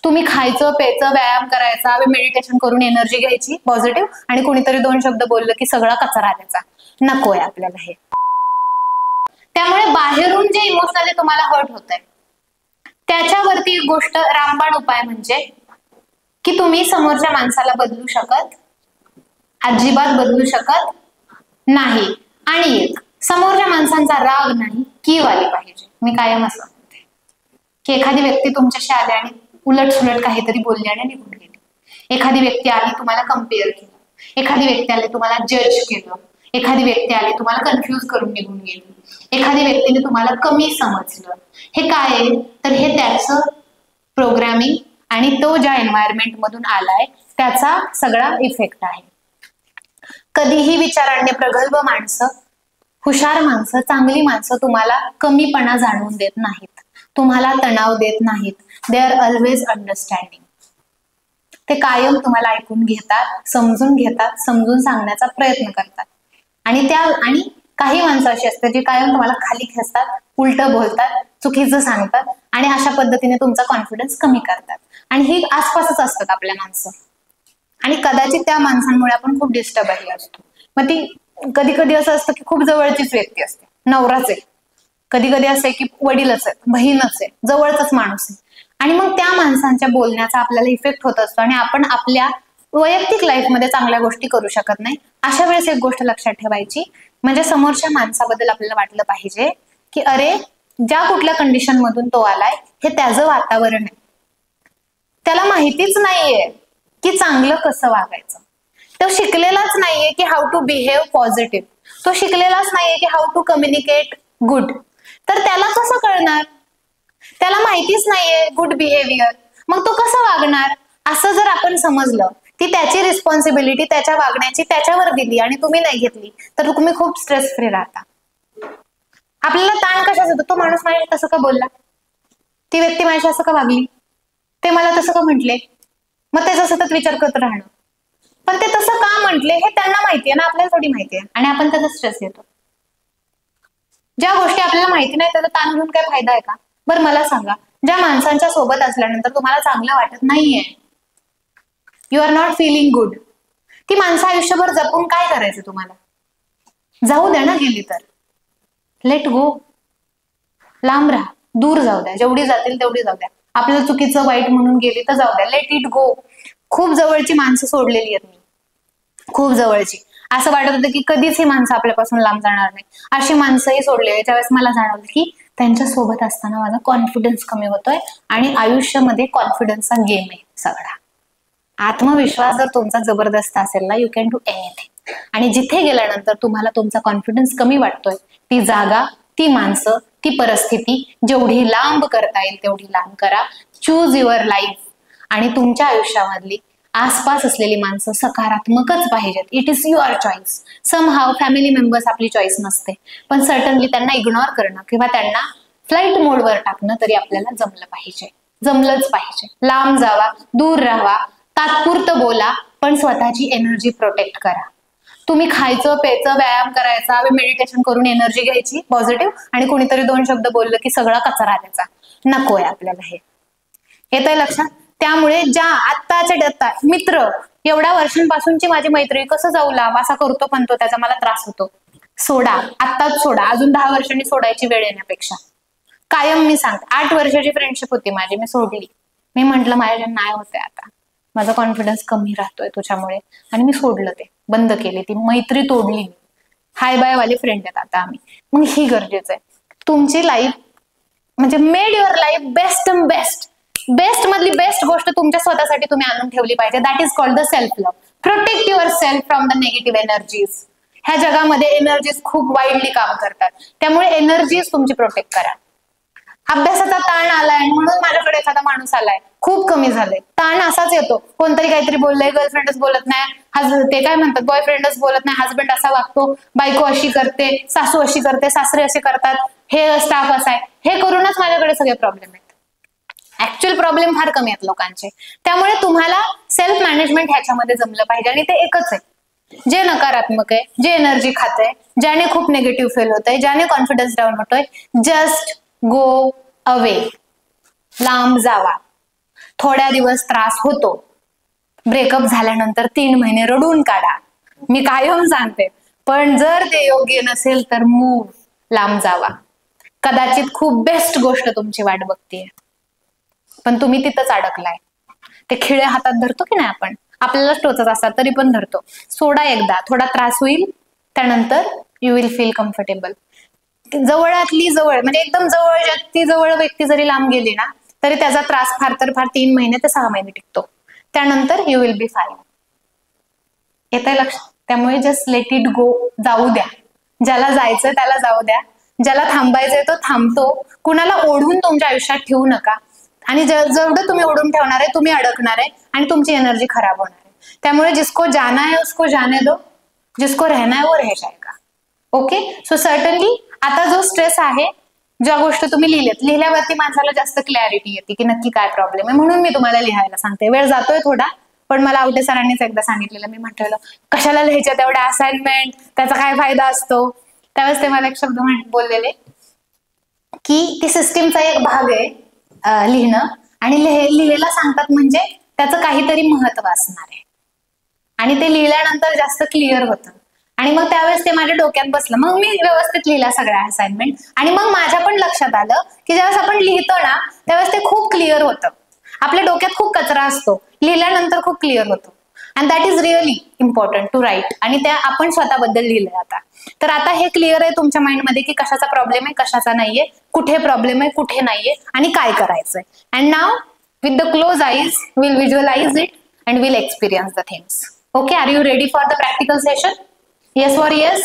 तुम्ही खायचं प्यायचं व्यायाम करायचा मेडिटेशन करून एनर्जी घ्यायची पॉझिटिव्ह, आणि कोणीतरी दोन शब्द बोललं की सगळा कचरा द्यायचा. नकोय आपल्याला हे. त्यामुळे बाहेरून जे इमोशनली तुम्हाला हर्ट होत आहे त्याच्यावरती एक गोष्ट रामबाण उपाय म्हणजे की तुम्ही समोरच्या माणसाला बदलू शकत अजिबात बदलू शकत नाही. आणि एक समोरच्या माणसांचा राग नाही कीव आली पाहिजे. मी कायम असं म्हणते की एखादी व्यक्ती तुमच्याशी आली आणि उलट सुलट काहीतरी बोलली आणि निघून गेली. एखादी व्यक्ती आली तुम्हाला कम्पेअर केलं, एखादी व्यक्ती आली तुम्हाला जज केलं, एखादी व्यक्ती आली तुम्हाला कन्फ्यूज करून निघून गेली, एखादी व्यक्तीने तुम्हाला कमी समजलं. हे काय आहे तर हे त्याचं प्रोग्रामिंग आणि तो ज्या एन्व्हायरमेंट मधून आलाय त्याचा सगळा इफेक्ट आहे. कधीही विचारांनी प्रगल्भ माणसं, हुशार माणसं, चांगली माणसं तुम्हाला कमीपणा जाणवून देत नाहीत, तुम्हाला तणाव देत नाहीत. They are always understanding. ते कायम तुम्हाला ऐकून घेतात, समजून घेतात, समजून सांगण्याचा प्रयत्न करतात. आणि काही माणसं अशी असतात जी कायम तुम्हाला खाली खेचतात, उलट बोलतात, चुकीचं सांगतात आणि अशा पद्धतीने तुमचा कॉन्फिडन्स कमी करतात. आणि ही आसपासच असतात आपल्या माणसं. आणि कदाचित त्या माणसांमुळे आपण खूप डिस्टर्बही असतो. मग ती कधी कधी असं असतं की खूप जवळचीच व्यक्ती असते, नवराच आहे, कधी कधी असं आहे की वडीलच आहे, बहीणच आहे, जवळचाच माणूस आहे. आणि मग त्या माणसांच्या बोलण्याचा आपल्याला इफेक्ट होत असतो आणि आपण आपल्या वैयक्तिक लाईफमध्ये चांगल्या गोष्टी करू शकत नाही. अशा वेळेस एक गोष्ट लक्षात ठेवायची म्हणजे समोरच्या माणसाबद्दल आपल्याला वाटलं पाहिजे की अरे ज्या कुठल्या कंडिशन मधून तो आलाय हे त्याचं वातावरण आहे, त्याला माहितीच नाहीये की चांगलं कसं वागायचं, तो शिकलेलाच नाहीये की हाऊ टू बिहेव पॉझिटिव्ह, तो शिकलेलाच नाहीये की हाऊ टू कम्युनिकेट गुड. तर त्याला कसं कळणार, त्याला माहितीच नाहीये गुड बिहेवियर, मग तो कसं वागणार. असं जर आपण समजलं ती त्याची रिस्पॉन्सिबिलिटी त्याच्या वागण्याची त्याच्यावर दिली आणि तुम्ही नाही घेतली तर तुम्ही खूप स्ट्रेस फ्री राहता. आपल्याला ताण कशाच होतो, तो माणूस माझ्याशी तसं का बोलला, ती व्यक्ती माझ्याशी असं का वागली, ते मला तसं का म्हटले, मग त्याचा सतत विचार करत राहणं. पण ते तसं का म्हटले हे त्यांना माहितीये ना, आपल्याला थोडी माहितीये, आणि आपण त्याचा स्ट्रेस घेतो. ज्या गोष्टी आपल्याला माहिती नाही त्याचा ताण घेऊन काय फायदा आहे का. बरं मला सांगा, ज्या माणसांच्या सोबत असल्यानंतर तुम्हाला चांगलं वाटत नाहीये, you are not feeling good, ती माणसं आयुष्यभर जपून काय करायचं तुम्हाला. जाऊ द्या ना, गेली तर लेट गो, लांब राहा, दूर जाऊ द्या, जेवढी जातील तेवढी जाऊ द्या. आपल्याला चुकीचं वाईट म्हणून गेली तर जाऊ द्या, लेट इट गो. खूप जवळची माणसं सोडलेली आहेत मी, खूप जवळची. असं वाटत होतं की कधीच ही माणसं आपल्यापासून लांब जाणार नाही, अशी माणसंही सोडलेली. त्यावेळेस मला जाणवलं की त्यांच्या सोबत असताना माझा कॉन्फिडन्स कमी होतोय आणि आयुष्यामध्ये कॉन्फिडन्सचा गेम आहे सगळा. आत्मविश्वास जर तुमचा जबरदस्त असेल ना, यू कॅन डू एनिथिंग. आणि जिथे गेल्यानंतर तुम्हाला तुमचा कॉन्फिडन्स कमी वाटतोय ती जागा, ती माणसं, ती परिस्थिती जेवढी लांब करता येईल तेवढी लांब करा. Choose your life. आणि तुमच्या आयुष्यामधली आसपास असलेली माणसं सकारात्मकच पाहिजेत. It is your choice. Somehow family members आपली चॉईस नसते, पण सर्टनली त्यांना इग्नोर करणं किंवा त्यांना फ्लाईट मोडवर टाकणं तरी आपल्याला जमलं पाहिजे, जमलंच पाहिजे. लांब जावा, दूर राहा, तात्पुरतं बोला, पण स्वतःची एनर्जी प्रोटेक्ट करा. तुम्ही खायचं प्यायचं व्यायाम करायचा मेडिटेशन करून एनर्जी घ्यायची पॉझिटिव्ह, आणि कोणीतरी दोन शब्द बोललं की सगळा कचरा द्यायचा. नकोय आपल्याला हे. येतंय लक्षात. त्यामुळे ज्या आत्ताच्या मित्र, एवढ्या वर्षांपासूनची माझी मैत्री, कसं जाऊ लांब असा करतो पण तो त्याचा मला त्रास होतो. सोडा, आत्ताच सोडा, अजून 10 वर्षांनी सोडायची वेळ येण्यापेक्षा. कायम मी सांगते, 8 वर्षाची फ्रेंडशिप होती माझी, मी सोडली. मी म्हंटल माझ्या नाही होते आता, माझा कॉन्फिडन्स कमी राहतोय तुझ्यामुळे, आणि मी सोडलं, ते बंद केले, ती मैत्री तोडली मी. हाय बाय वाले फ्रेंड आहेत आता आम्ही. मग ही गरजेचं आहे. तुमची लाईफ म्हणजे made your life best best best मधली बेस्ट गोष्ट तुमच्या स्वतःसाठी तुम्ही आणून ठेवली पाहिजे. That is called the self love. Protect your self from the negative energies. ह्या जगामध्ये एनर्जीज खूप वाईडली काम करतात, त्यामुळे एनर्जीज तुमची प्रोटेक्ट करा. अभ्यासाचा ताण आलाय म्हणून माझ्याकडे एखादा माणूस आलाय, खूप कमी झालंय. ताण असाच येतो, कोणतरी काहीतरी बोललंय, गर्लफ्रेंडच बोलत नाही, ते काय म्हणतात बॉयफ्रेंडच बोलत नाही, हजबंड असा वागतो, बायको अशी करते, सासू अशी करते, सासरे असे करतात, हे स्टाफ असा आहे, हे करूनच माझ्याकडे सगळे प्रॉब्लेम आहेत. ऍक्च्युअल प्रॉब्लेम फार कमी आहेत लोकांचे. त्यामुळे तुम्हाला सेल्फ मॅनेजमेंट ह्याच्यामध्ये जमलं पाहिजे, आणि ते एकच आहे, जे नकारात्मक आहे, जे एनर्जी खातंय, ज्याने खूप निगेटिव्ह फील होतंय, ज्याने कॉन्फिडन्स डाऊन होतोय, जस्ट गो अवे. लांब जावा. थोड्या दिवस त्रास होतो, ब्रेकअप झाल्यानंतर 3 महिने रडून काढा, मी कायम सांगते. पण जर ते योग्य नसेल तर मूव्ह, लांब जावा. कदाचित खूप बेस्ट गोष्ट तुमची वाट बघतीये, पण तुम्ही तिथंच अडकलाय. ते खिळे हातात धरतो की नाही आपण, आपल्यालाच टोचत असतात तरी पण धरतो. सोडा एकदा, थोडा त्रास होईल, त्यानंतर यू विल फील कम्फर्टेबल. जवळातली जवळ म्हणजे एकदम जवळ व्यक्ती जरी लांब गेली ना तरी त्याचा त्रास फार तर फार 3 महिने ते 6 महिने टिकतो. त्यानंतर यू विल बी फाईन. येतंय लक्षात? त्यामुळे जस्ट लेट इट गो, जाऊ द्या. ज्याला जायचं त्याला जाऊ द्या, ज्याला थांबायचंय तो थांबतो. कुणाला ओढून तुमच्या आयुष्यात ठेवू नका. आणि जेवढं तुम्ही ओढून ठेवणार आहे तुम्ही अडकणार आहे आणि तुमची एनर्जी खराब होणार आहे. त्यामुळे जिसको जाना है उसको जाने दो, जिसको रहना है वो रह जाएगा. ओके, सो सर्टनली आता जो स्ट्रेस आहे, ज्या गोष्टी तुम्ही लिहिल्यावरती माणसाला जास्त क्लॅरिटी येते की नक्की काय प्रॉब्लेम आहे. म्हणून मी तुम्हाला लिहायला सांगते. वेळ जातोय थोडा, पण मला आवटे सरांनीच एकदा सांगितलेलं, मी म्हटलेलं कशाला लिहायच्या तेवढ्या असाइनमेंट, त्याचा काय फायदा असतो. त्यावेळेस ते मला एक शब्द बोललेले की ती सिस्टीमचा एक भाग आहे लिहिणं, आणि लिहायला सांगतात म्हणजे त्याचं काहीतरी महत्व असणार आहे आणि ते लिहिल्यानंतर जास्त क्लिअर होतं. आणि मग त्यावेळेस ते माझ्या डोक्यात बसलं. मग मी व्यवस्थित लिहिल्या सगळ्या असाइनमेंट, आणि मग माझ्या पण लक्षात आलं की ज्यावेळेस आपण लिहितो ना त्यावेळेस ते खूप क्लिअर होतं. आपल्या डोक्यात खूप कचरा असतो, लिहिल्यानंतर खूप क्लिअर होतो. And that is really important to write. आणि त्या आपण स्वतःबद्दल लिहिलंय आता. तर आता हे क्लिअर आहे तुमच्या माइंडमध्ये की कशाचा प्रॉब्लेम आहे, कशाचा नाहीये, कुठे प्रॉब्लेम आहे, कुठे नाहीये, आणि काय करायचंय. And now with the close eyes will visualize it and will experience the things. Okay, are you ready for the practical session? Yes or yes?